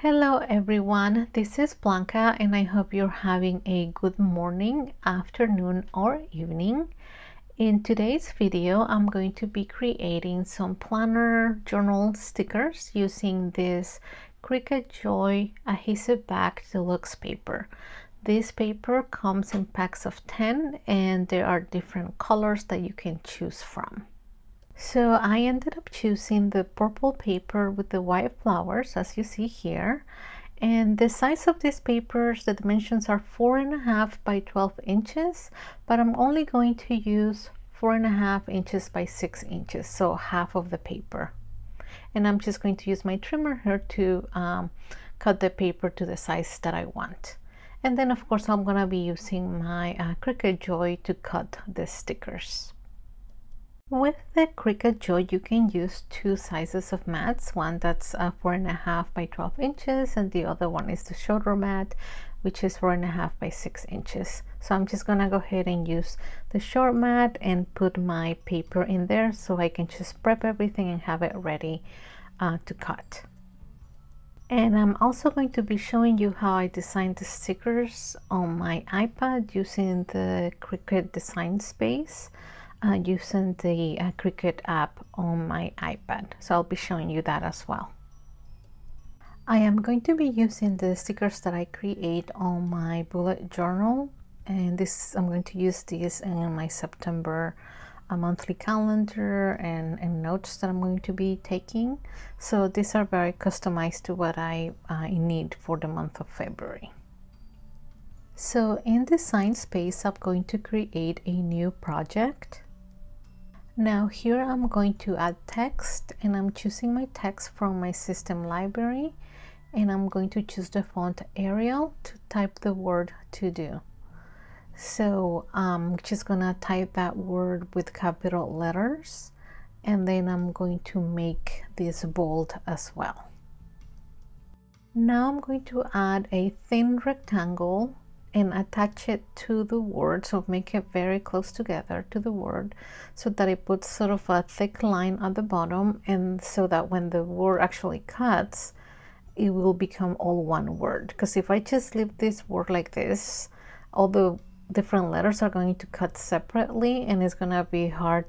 Hello everyone, this is Blanca and I hope you're having a good morning, afternoon or evening. In today's video, I'm going to be creating some planner journal stickers using this Cricut Joy adhesive back deluxe paper. This paper comes in packs of 10 and there are different colors that you can choose from. So I ended up choosing the purple paper with the white flowers, as you see here. And the size of these papers, the dimensions are 4.5 by 12 inches, but I'm only going to use 4.5 inches by 6 inches, so half of the paper. And I'm just going to use my trimmer here to cut the paper to the size that I want. And then of course I'm gonna be using my Cricut Joy to cut the stickers. With the Cricut Joy, you can use two sizes of mats, one that's 4.5 by 12 inches and the other one is the shorter mat, which is 4.5 by 6 inches. So I'm just gonna go ahead and use the short mat and put my paper in there so I can just prep everything and have it ready to cut. And I'm also going to be showing you how I designed the stickers on my iPad using the Cricut Design Space. Using the Cricut app on my iPad, so I'll be showing you that as well. I am going to be using the stickers that I create on my bullet journal, and I'm going to use these in my September monthly calendar and notes that I'm going to be taking. So these are very customized to what I need for the month of February. So in Design Space, I'm going to create a new project. Now here I'm going to add text, and I'm choosing my text from my system library, and I'm going to choose the font Arial to type the word to do. So I'm just gonna type that word with capital letters, and then I'm going to make this bold as well. Now I'm going to add a thin rectangle and attach it to the word, so make it very close together to the word so that it puts sort of a thick line at the bottom, and so that when the word actually cuts, it will become all one word. Because if I just leave this word like this, all the different letters are going to cut separately and it's gonna be hard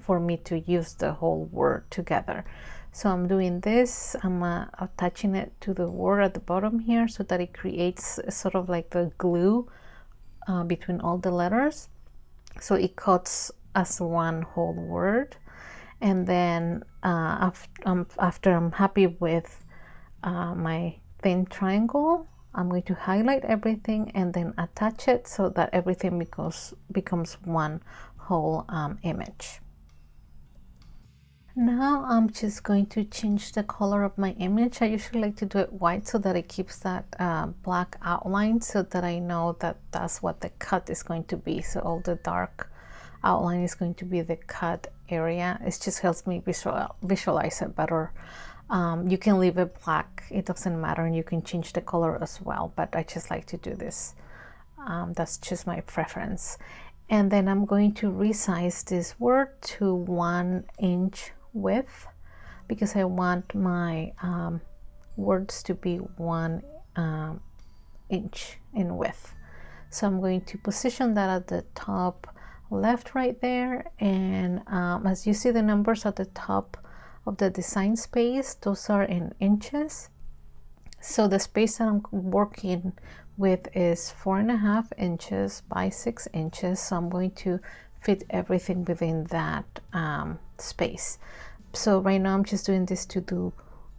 for me to use the whole word together. So I'm doing this, I'm attaching it to the word at the bottom here so that it creates sort of like the glue between all the letters. So it cuts as one whole word. And then after I'm happy with my thin triangle, I'm going to highlight everything and then attach it so that everything becomes one whole image. Now I'm just going to change the color of my image. I usually like to do it white so that it keeps that black outline, so that I know that that's what the cut is going to be. So all the dark outline is going to be the cut area. It just helps me visualize it better. You can leave it black, it doesn't matter, and you can change the color as well, but I just like to do this. That's just my preference. And then I'm going to resize this word to 1 inch width, because I want my words to be 1 inch in width. So I'm going to position that at the top left right there, and as you see the numbers at the top of the design space, those are in inches. So the space that I'm working with is 4.5 inches by 6 inches, so I'm going to fit everything within that space. So right now I'm just doing this to do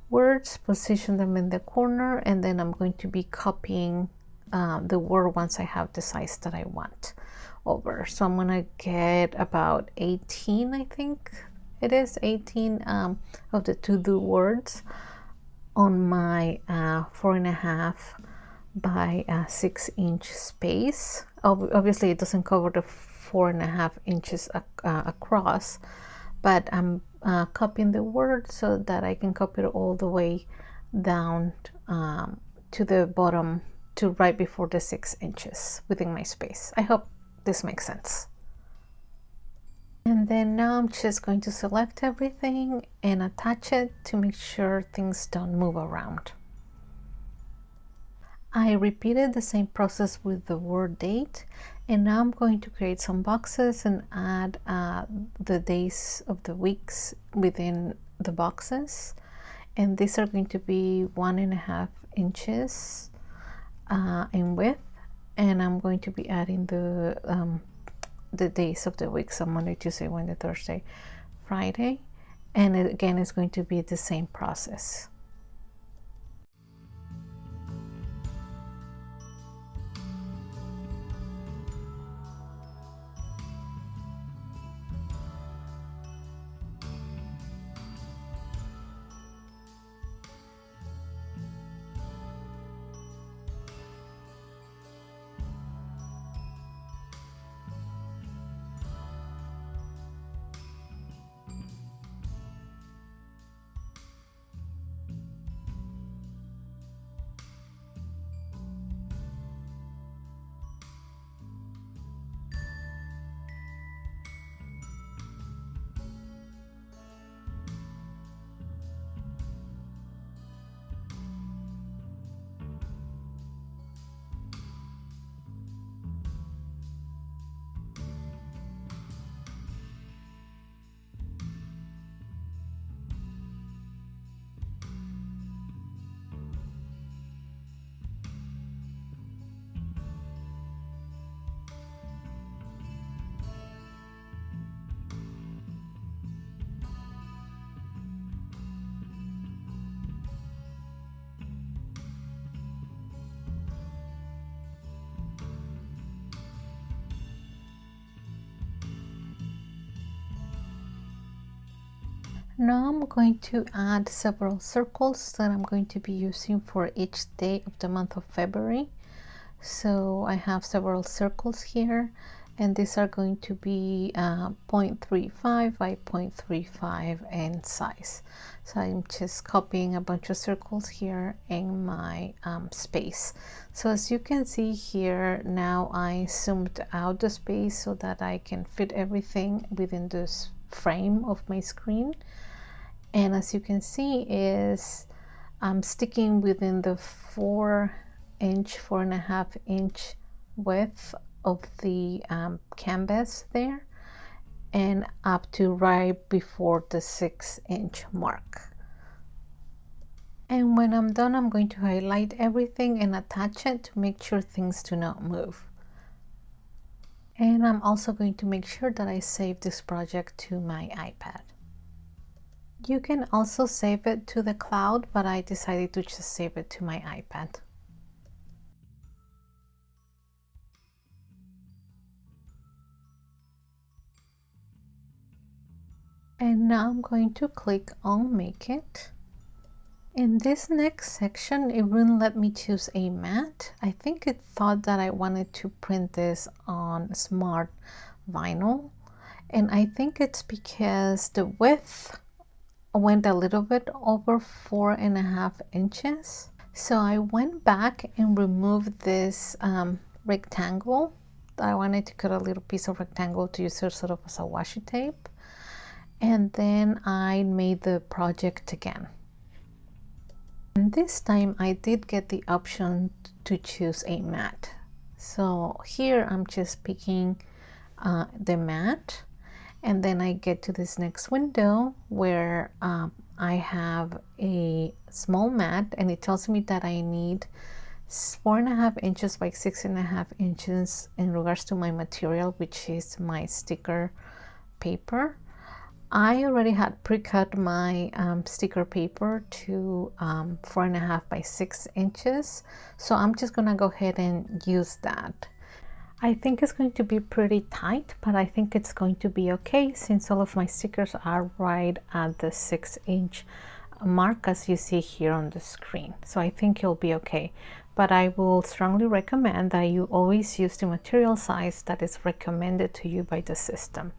words, position them in the corner, and then I'm going to be copying the word once I have the size that I want over. So I'm gonna get about 18, I think it is 18 of the to do words on my 4.5 by 6 inch space. Obviously it doesn't cover the 4.5 inches across, but I'm copying the word so that I can copy it all the way down to the bottom, to right before the 6 inches within my space. I hope this makes sense. And then now I'm just going to select everything and attach it to make sure things don't move around. I repeated the same process with the word date, and now I'm going to create some boxes and add the days of the weeks within the boxes, and these are going to be 1.5 inches in width, and I'm going to be adding the days of the week, so Monday, Tuesday, Wednesday, Thursday, Friday, and again it's going to be the same process. Now I'm going to add several circles that I'm going to be using for each day of the month of February. So I have several circles here, and these are going to be 0.35 by 0.35 in size. So I'm just copying a bunch of circles here in my space. So as you can see here, now I zoomed out the space so that I can fit everything within this frame of my screen. And as you can see is I'm sticking within the 4.5 inch width of the canvas there, and up to right before the 6-inch mark. And when I'm done, I'm going to highlight everything and attach it to make sure things do not move. And I'm also going to make sure that I save this project to my iPad. You can also save it to the cloud, but I decided to just save it to my iPad. And now I'm going to click on Make It. In this next section, it wouldn't let me choose a matte. I think it thought that I wanted to print this on smart vinyl. And I think it's because the width went a little bit over 4.5 inches. So I went back and removed this rectangle. I wanted to cut a little piece of rectangle to use it sort of as a washi tape. And then I made the project again. And this time I did get the option to choose a matte. So here I'm just picking the matte. And then I get to this next window where I have a small mat, and it tells me that I need 4.5 inches by 6.5 inches in regards to my material, which is my sticker paper. I already had pre-cut my sticker paper to 4.5 by 6 inches. So I'm just gonna go ahead and use that. I think it's going to be pretty tight, but I think it's going to be okay since all of my stickers are right at the 6-inch mark as you see here on the screen. So I think it'll be okay, but I will strongly recommend that you always use the material size that is recommended to you by the system.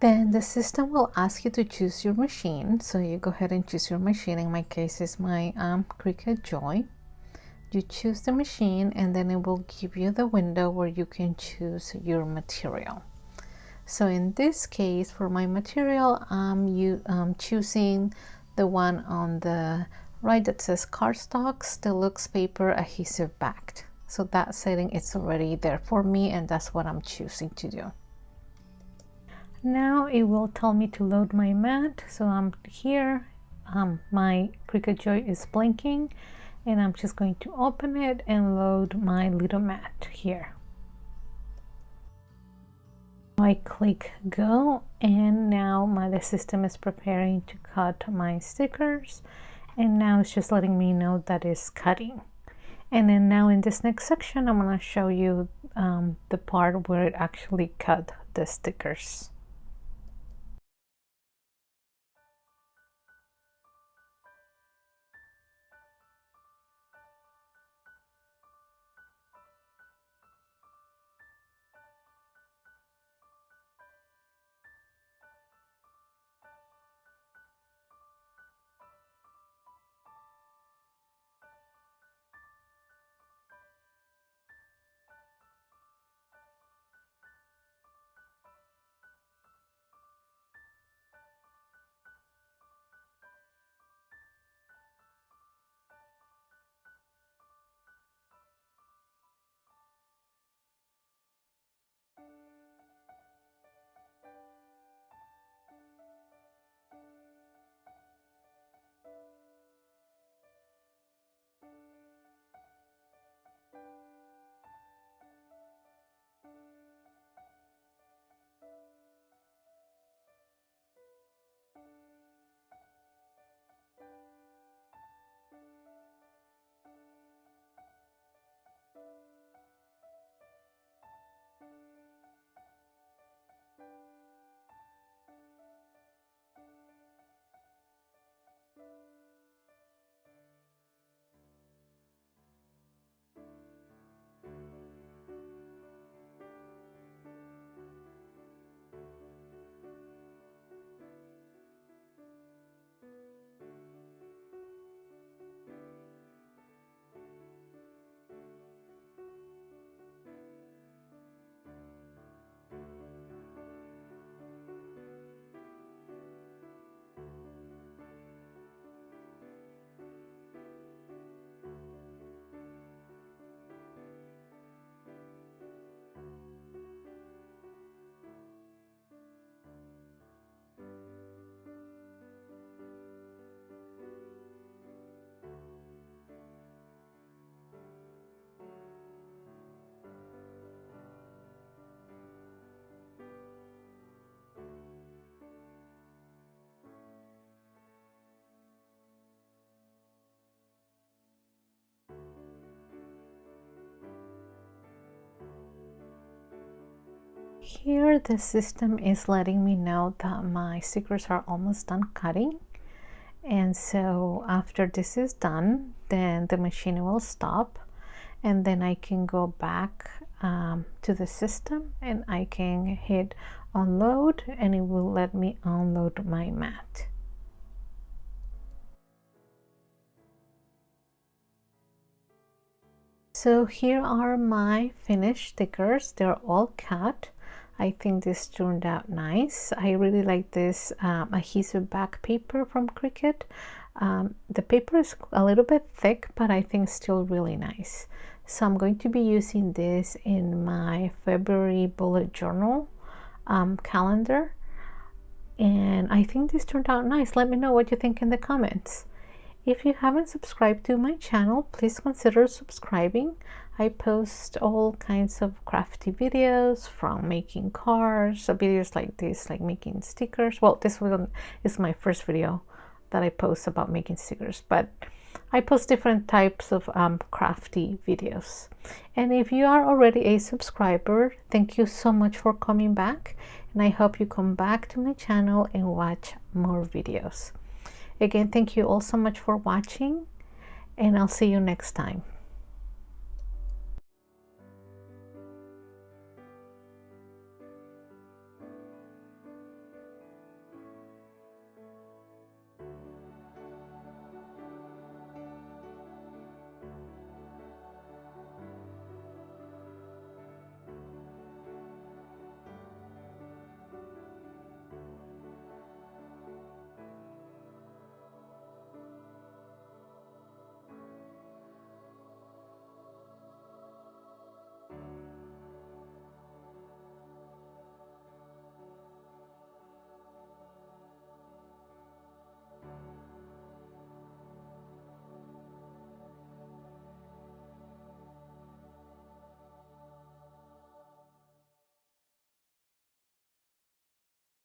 Then the system will ask you to choose your machine, so you go ahead and choose your machine. In my case, it's my Cricut Joy. You choose the machine, and then it will give you the window where you can choose your material. So in this case, for my material, I'm choosing the one on the right that says cardstocks deluxe paper adhesive backed. So that setting is already there for me, and that's what I'm choosing to do. Now it will tell me to load my mat. So I'm here, my Cricut Joy is blinking, and I'm just going to open it and load my little mat here. I click go, and now the system is preparing to cut my stickers, and now it's just letting me know that it's cutting. And then now in this next section I'm going to show you the part where it actually cut the stickers. Here the system is letting me know that my stickers are almost done cutting, and so after this is done, then the machine will stop, and then I can go back to the system and I can hit unload, and it will let me unload my mat. So here are my finished stickers. They're all cut. I think this turned out nice. I really like this adhesive back paper from Cricut. The paper is a little bit thick, but I think still really nice. So I'm going to be using this in my February bullet journal calendar. And I think this turned out nice. Let me know what you think in the comments. If you haven't subscribed to my channel, please consider subscribing. I post all kinds of crafty videos, from making cards, videos like this, like making stickers. Well, this one is my first video that I post about making stickers, but I post different types of crafty videos. And if you are already a subscriber, thank you so much for coming back, and I hope you come back to my channel and watch more videos. Again, thank you all so much for watching, and I'll see you next time.